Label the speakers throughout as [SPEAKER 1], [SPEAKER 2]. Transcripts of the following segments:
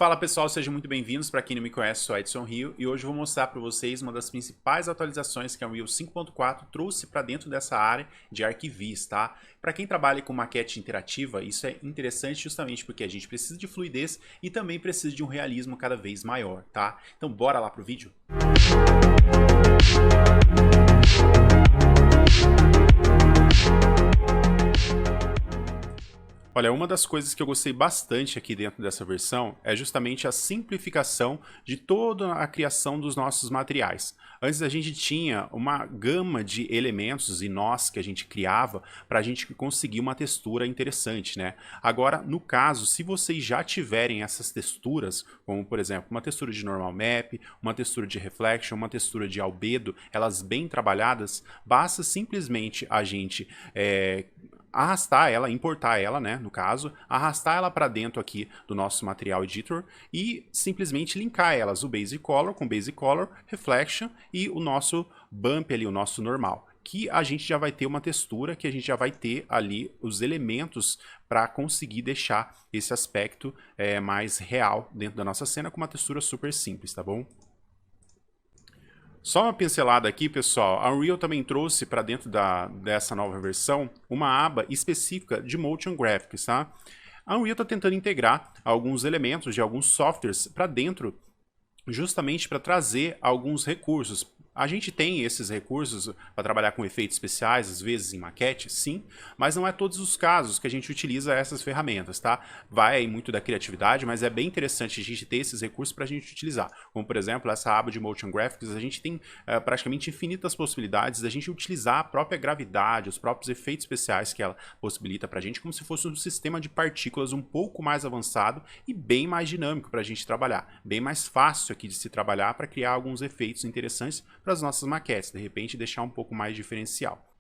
[SPEAKER 1] Fala pessoal, sejam muito bem-vindos. Para quem não me conhece, sou Edson Rio e hoje eu vou mostrar para vocês uma das principais atualizações que a Unreal 5.4 trouxe para dentro dessa área de arquivis, tá? Para quem trabalha com maquete interativa, isso é interessante justamente porque a gente precisa de fluidez e também precisa de um realismo cada vez maior, tá? Então bora lá pro vídeo. Olha, uma das coisas que eu gostei bastante aqui dentro dessa versão é justamente a simplificação de toda a criação dos nossos materiais. Antes a gente tinha uma gama de elementos e nós que a gente criava para a gente conseguir uma textura interessante, né? Agora, no caso, se vocês já tiverem essas texturas, como por exemplo, uma textura de normal map, uma textura de reflection, uma textura de albedo, elas bem trabalhadas, basta simplesmente a gente arrastar ela, importar ela, né, no caso, arrastar ela para dentro aqui do nosso Material Editor e simplesmente linkar elas, o Basic Color com Basic Color, Reflection e o nosso Bump ali, o nosso normal, que a gente já vai ter uma textura, que a gente já vai ter ali os elementos para conseguir deixar esse aspecto mais real dentro da nossa cena com uma textura super simples, tá bom? Só uma pincelada aqui, pessoal, a Unreal também trouxe para dentro dessa nova versão uma aba específica de Motion Graphics, tá? A Unreal está tentando integrar alguns elementos de alguns softwares para dentro, justamente para trazer alguns recursos. A gente tem esses recursos para trabalhar com efeitos especiais, às vezes em maquete, sim, mas não é todos os casos que a gente utiliza essas ferramentas, tá? Vai muito da criatividade, mas é bem interessante a gente ter esses recursos para a gente utilizar. Como, por exemplo, essa aba de Motion Graphics, a gente tem praticamente infinitas possibilidades da gente utilizar a própria gravidade, os próprios efeitos especiais que ela possibilita para a gente, como se fosse um sistema de partículas um pouco mais avançado e bem mais dinâmico para a gente trabalhar. Bem mais fácil aqui de se trabalhar para criar alguns efeitos interessantes para as nossas maquetes, de repente deixar um pouco mais diferencial.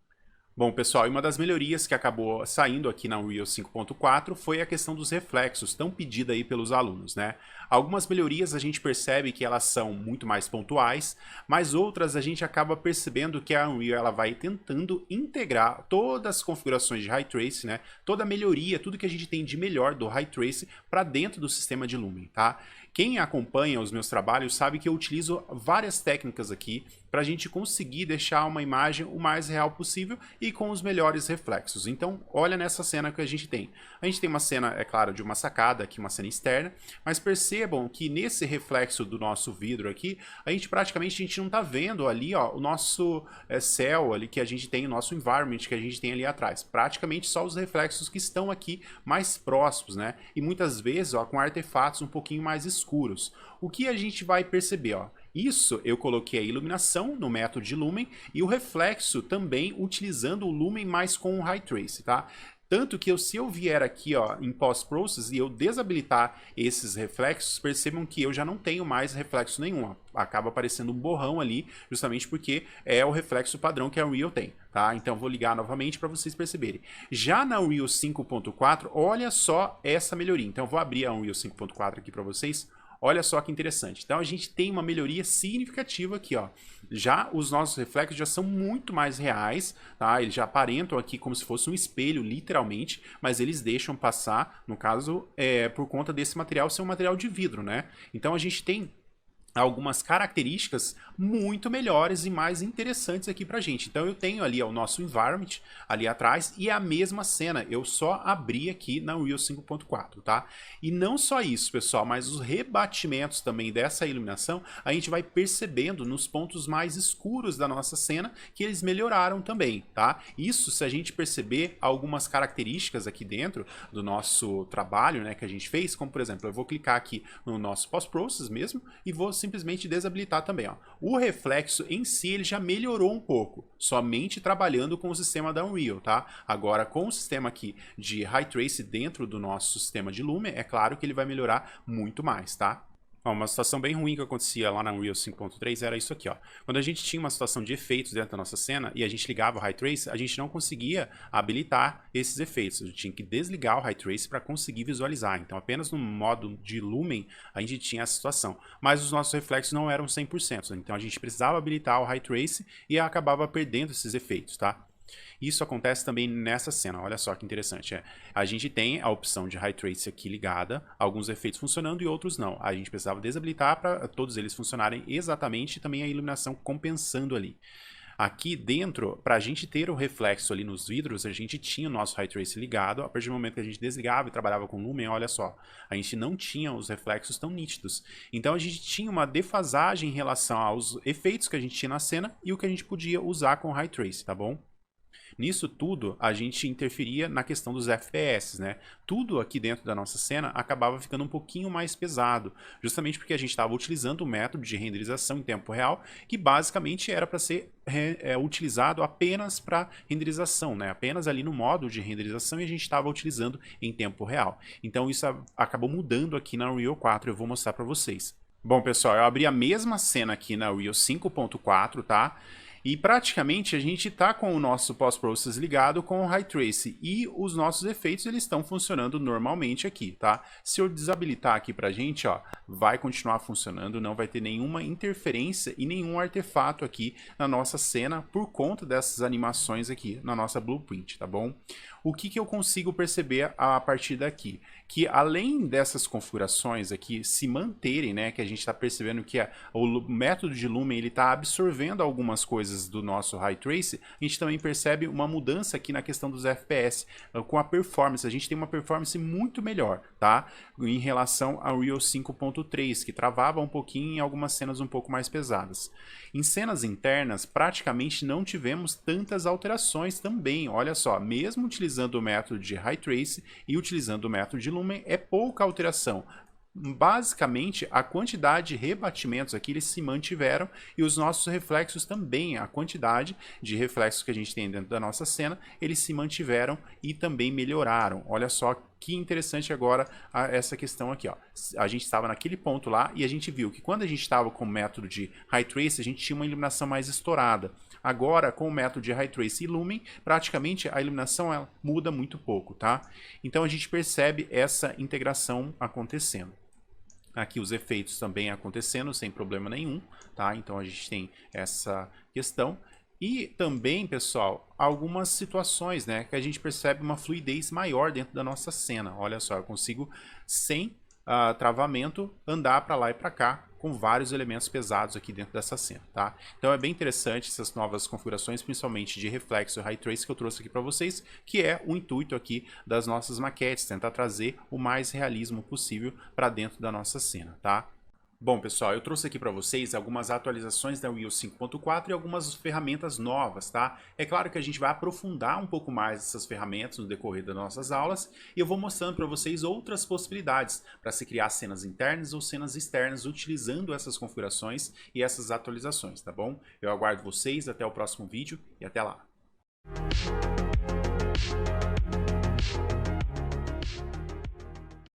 [SPEAKER 1] Bom, pessoal, e uma das melhorias que acabou saindo aqui na Unreal 5.4 foi a questão dos reflexos, tão pedida aí pelos alunos, né? Algumas melhorias a gente percebe que elas são muito mais pontuais, mas outras a gente acaba percebendo que a Unreal ela vai tentando integrar todas as configurações de Ray Trace, né? Toda a melhoria, tudo que a gente tem de melhor do Ray Trace para dentro do sistema de Lumen, tá? Quem acompanha os meus trabalhos sabe que eu utilizo várias técnicas aqui para a gente conseguir deixar uma imagem o mais real possível e com os melhores reflexos. Então, olha nessa cena que a gente tem. A gente tem uma cena, é claro, de uma sacada aqui, uma cena externa, mas percebam que nesse reflexo do nosso vidro aqui, a gente praticamente não está vendo ali, ó, o nosso céu ali que a gente tem, o nosso environment que a gente tem ali atrás. Praticamente só os reflexos que estão aqui mais próximos, né? E muitas vezes, ó, com artefatos um pouquinho mais escuros. O que a gente vai perceber, ó? Isso eu coloquei a iluminação no método de Lumen e o reflexo também utilizando o Lumen mais com o Ray Trace, tá? Tanto que se eu vier aqui ó, em Post-Process e eu desabilitar esses reflexos, percebam que eu já não tenho mais reflexo nenhum. Ó. Acaba aparecendo um borrão ali, justamente porque é o reflexo padrão que a Unreal tem. Tá? Então vou ligar novamente para vocês perceberem. Já na Unreal 5.4, olha só essa melhoria. Então vou abrir a Unreal 5.4 aqui para vocês. Olha só que interessante. Então a gente tem uma melhoria significativa aqui, ó. Já os nossos reflexos já são muito mais reais, tá? Eles já aparentam aqui como se fosse um espelho, literalmente, mas eles deixam passar, no caso, por conta desse material ser um material de vidro, né? Então a gente tem algumas características muito melhores e mais interessantes aqui pra gente. Então eu tenho ali ó, o nosso environment ali atrás e a mesma cena, eu só abri aqui na Unreal 5.4, tá? E não só isso, pessoal, mas os rebatimentos também dessa iluminação, a gente vai percebendo nos pontos mais escuros da nossa cena que eles melhoraram também, tá? Isso se a gente perceber algumas características aqui dentro do nosso trabalho, né, que a gente fez, como por exemplo, eu vou clicar aqui no nosso Post-Process mesmo e vou simplesmente desabilitar também. Ó. O reflexo em si ele já melhorou um pouco, somente trabalhando com o sistema da Unreal, tá? Agora com o sistema aqui de Ray Trace dentro do nosso sistema de Lumen, é claro que ele vai melhorar muito mais, tá? Ó, uma situação bem ruim que acontecia lá na Unreal 5.3 era isso aqui, ó. Quando a gente tinha uma situação de efeitos dentro da nossa cena e a gente ligava o Ray Trace, a gente não conseguia habilitar esses efeitos. A gente tinha que desligar o Ray Trace para conseguir visualizar. Então, apenas no modo de Lumen a gente tinha essa situação. Mas os nossos reflexos não eram 100%. Então, a gente precisava habilitar o Ray Trace e acabava perdendo esses efeitos, tá? Isso acontece também nessa cena, olha só que interessante. A gente tem a opção de Ray Trace aqui ligada, alguns efeitos funcionando e outros não. A gente precisava desabilitar para todos eles funcionarem exatamente e também a iluminação compensando ali. Aqui dentro, para a gente ter o reflexo ali nos vidros, a gente tinha o nosso Ray Trace ligado. A partir do momento que a gente desligava e trabalhava com Lumen, olha só, a gente não tinha os reflexos tão nítidos. Então a gente tinha uma defasagem em relação aos efeitos que a gente tinha na cena e o que a gente podia usar com o Ray Trace, tá bom? Nisso tudo, a gente interferia na questão dos FPS, né? Tudo aqui dentro da nossa cena acabava ficando um pouquinho mais pesado, justamente porque a gente estava utilizando o método de renderização em tempo real, que basicamente era para ser utilizado apenas para renderização, né? Apenas ali no modo de renderização e a gente estava utilizando em tempo real. Então isso acabou mudando aqui na Unreal 4, eu vou mostrar para vocês. Bom, pessoal, eu abri a mesma cena aqui na Unreal 5.4, tá? E praticamente a gente está com o nosso post-process ligado com o Ray Trace e os nossos efeitos eles estão funcionando normalmente aqui, tá? Se eu desabilitar aqui pra gente, ó, vai continuar funcionando, não vai ter nenhuma interferência e nenhum artefato aqui na nossa cena por conta dessas animações aqui na nossa blueprint, tá bom? O que eu consigo perceber a partir daqui? Que além dessas configurações aqui se manterem, né, que a gente está percebendo que o método de Lumen ele está absorvendo algumas coisas do nosso Ray Trace, a gente também percebe uma mudança aqui na questão dos FPS, com a performance. A gente tem uma performance muito melhor, tá? Em relação ao Unreal 5.3, que travava um pouquinho em algumas cenas um pouco mais pesadas. Em cenas internas, praticamente não tivemos tantas alterações também. Olha só, mesmo utilizando o método de Ray Trace e utilizando o método de Lumen, é pouca alteração. Basicamente, a quantidade de rebatimentos aqui eles se mantiveram e os nossos reflexos também, a quantidade de reflexos que a gente tem dentro da nossa cena, eles se mantiveram e também melhoraram. Olha só que interessante agora essa questão aqui, ó. A gente estava naquele ponto lá e a gente viu que quando a gente estava com o método de Ray Trace, a gente tinha uma iluminação mais estourada. Agora, com o método de Ray Trace e Lumen, praticamente a iluminação ela muda muito pouco, tá? Então a gente percebe essa integração acontecendo. Aqui os efeitos também acontecendo sem problema nenhum, tá? Então a gente tem essa questão. E também, pessoal, algumas situações, né, que a gente percebe uma fluidez maior dentro da nossa cena. Olha só, eu consigo, sem travamento, andar para lá e para cá com vários elementos pesados aqui dentro dessa cena, tá? Então é bem interessante essas novas configurações, principalmente de reflexo e Ray Trace que eu trouxe aqui para vocês, que é o intuito aqui das nossas maquetes, tentar trazer o mais realismo possível para dentro da nossa cena, tá? Bom, pessoal, eu trouxe aqui para vocês algumas atualizações da Unreal 5.4 e algumas ferramentas novas, tá? É claro que a gente vai aprofundar um pouco mais essas ferramentas no decorrer das nossas aulas e eu vou mostrando para vocês outras possibilidades para se criar cenas internas ou cenas externas utilizando essas configurações e essas atualizações, tá bom? Eu aguardo vocês até o próximo vídeo e até lá!